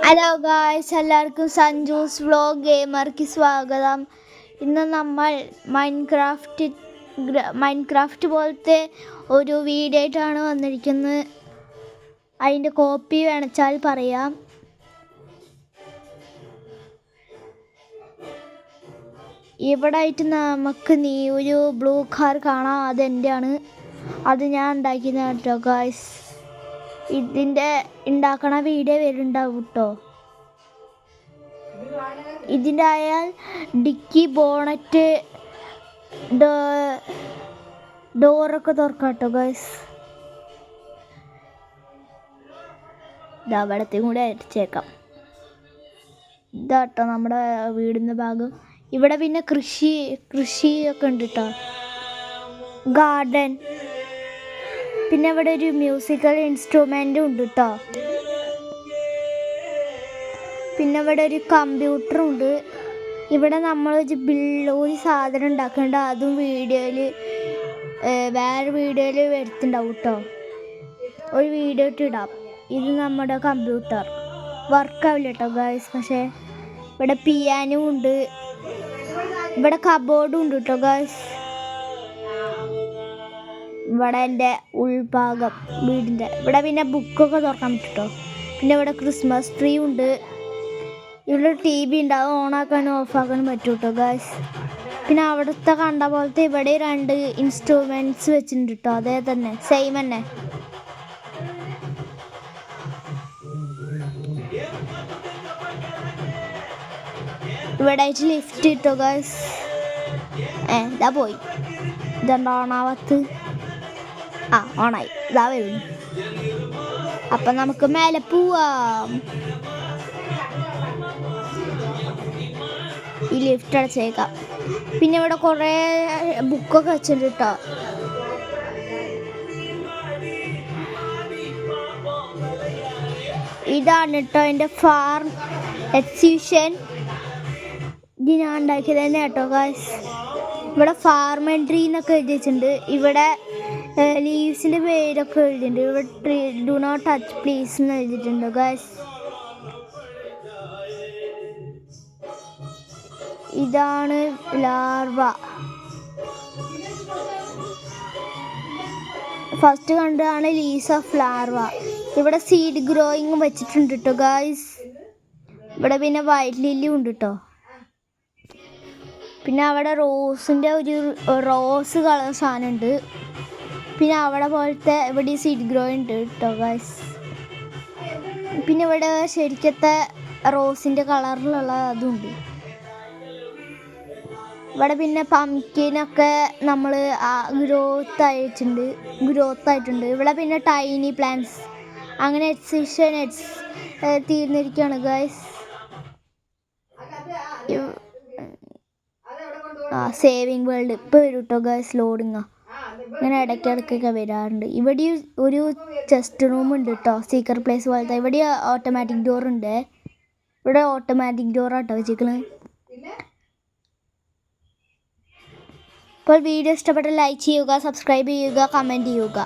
Hello guys, എല്ലാവർക്കും Sanju's vlog ഗെയിമർക്ക് സ്വാഗതം. ഇന്ന് നമ്മൾ മൈൻക്രാഫ്റ്റ് പോലത്തെ ഒരു വീഡിയോ ആയിട്ടാണ് വന്നിരിക്കുന്നത്. അതിൻ്റെ കോപ്പി വേണച്ചാൽ പറയാം. ഇവിടെ ആയിട്ട് നമുക്ക് ഒരു ബ്ലൂ കാർ കാണാം. അതെൻ്റെയാണ്. അത് ഞാൻ ഉണ്ടാക്കിയത് കേട്ടോ ഗായ്സ്. ഇതിൻ്റെ ഉണ്ടാക്കണ വീഡിയോ വരുന്നുണ്ടാവും കേട്ടോ. ഇതിൻ്റെ ആയാൽ ഡിക്കി, ബോണറ്റ്, ഡോറൊക്കെ തുറക്കാം കേട്ടോ ഗൈസ്. ഇവിടത്തെയും കൂടെ അരച്ചേക്കാം. ഇതാട്ടോ നമ്മുടെ വീടിൻ്റെ ഭാഗം. ഇവിടെ പിന്നെ കൃഷിയൊക്കെ ഉണ്ട് കേട്ടോ, ഗാർഡൻ. പിന്നെ ഇവിടെ ഒരു മ്യൂസിക്കൽ ഇൻസ്ട്രുമെൻറ്റും ഉണ്ട് കേട്ടോ. പിന്നെ ഇവിടെ ഒരു കമ്പ്യൂട്ടറും ഉണ്ട്. ഇവിടെ നമ്മൾ ഒരു സാധനം ഉണ്ടാക്കേണ്ട, അതും വേറെ വീഡിയോയിൽ വരുത്തുണ്ടാവും കേട്ടോ. ഒരു വീഡിയോ ഇട്ടിടാം. ഇത് നമ്മുടെ കമ്പ്യൂട്ടർ വർക്കാവില്ല കേട്ടോ ഗൈസ്. പക്ഷേ ഇവിടെ പിയാനോ ഉണ്ട്, ഇവിടെ കബോർഡും ഉണ്ട് കേട്ടോ ഗൈസ്. ഇവിടെ എൻ്റെ ഉൾഭാഗം വീടിൻ്റെ ഇവിടെ പിന്നെ ബുക്കൊക്കെ തുറക്കാൻ പറ്റും കേട്ടോ. പിന്നെ ഇവിടെ ക്രിസ്മസ് ട്രീ ഉണ്ട്. ഇവിടെ TV ഉണ്ടാവും, ഓണാക്കാനും ഓഫാക്കാനും പറ്റും കേട്ടോ ഗായ്സ്. പിന്നെ അവിടുത്തെ കണ്ട പോലത്തെ ഇവിടെ 2 ഇൻസ്ട്രുമെൻറ്റ്സ് വെച്ചിട്ടുണ്ട് കേട്ടോ. അതേ തന്നെ, സെയിം തന്നെ. ഇവിടെ ആയിട്ട് ലിഫ്റ്റ് കിട്ടോ ഗായ്സ്. ഇതാ പോയി. ഇതെന്താ ഓണാവത്ത്? ഓണായി. ഇതാ വരുന്നു. അപ്പം നമുക്ക് മേലെ പോവാം. ഈ ലിഫ്റ്റ് അടച്ചേക്കാം. പിന്നെ ഇവിടെ കുറേ ബുക്കൊക്കെ വെച്ചിട്ടുണ്ട് കേട്ടോ. ഇതാണ് കേട്ടോ എൻ്റെ ഫാർം എക്സിബിഷൻ. ഇത് ഞാൻ ഉണ്ടാക്കിയത് തന്നെ കേട്ടോ ഗായ്സ്. ഇവിടെ ഫാർം എൻട്രി എന്നൊക്കെ എഴുതി വെച്ചിട്ടുണ്ട്. ഇവിടെ ലീവ്സിൻ്റെ പേരൊക്കെ എഴുതിയിട്ടുണ്ട്. ഇവിടെ ഡു നോട്ട് ടച്ച് പ്ലീസ് എന്ന് എഴുതിയിട്ടുണ്ട് ഗായ്സ്. ഇതാണ് ലാർവ. ഫസ്റ്റ് കണ്ടതാണ് ലീസ് ഓഫ് ലാർവ. ഇവിടെ സീഡ് ഗ്രോയിങ് വെച്ചിട്ടുണ്ട് കേട്ടോ ഗായ്സ്. ഇവിടെ പിന്നെ വൈറ്റ് ലില്ലി ഉണ്ട് കേട്ടോ. പിന്നെ അവിടെ റോസിൻ്റെ ഒരു റോസ് കളർ സാധനം ഉണ്ട്. പിന്നെ അവിടെ പോലത്തെ ഇവിടെ സീഡ് ഗ്രോ ഉണ്ട് കേട്ടോ ഗായ്സ്. പിന്നെ ഇവിടെ ശരിക്കത്തെ റോസിൻ്റെ കളറിലുള്ള അതുണ്ട്. ഇവിടെ പിന്നെ പംകിനൊക്കെ നമ്മൾ ഗ്രോത്ത് ആയിട്ടുണ്ട്. ഇവിടെ പിന്നെ ടൈനി പ്ലാന്റ്സ്. അങ്ങനെ എക്സിബിഷൻ തീർന്നിരിക്കുകയാണ് ഗായ്സ്. സേവിങ് വേൾഡ് ഇപ്പോൾ വരും കേട്ടോ ഗായ്സ്. ലോഡിങ്ങാ അങ്ങനെ ഇടയ്ക്കിടയ്ക്കൊക്കെ വരാറുണ്ട്. ഇവിടെ ഒരു ചെസ്റ്റ് റൂം ഉണ്ട് കേട്ടോ, സീക്രട്ട് പ്ലേസ് പോലത്തെ. ഇവിടെ ഓട്ടോമാറ്റിക് ഡോർ ഉണ്ട്. ഇവിടെ ഓട്ടോമാറ്റിക് ഡോറാട്ടോ വെച്ചിരിക്കുന്നത്. അപ്പോൾ വീഡിയോ ഇഷ്ടപ്പെട്ട ലൈക്ക് ചെയ്യുക, സബ്സ്ക്രൈബ് ചെയ്യുക, കമൻറ്റ് ചെയ്യുക.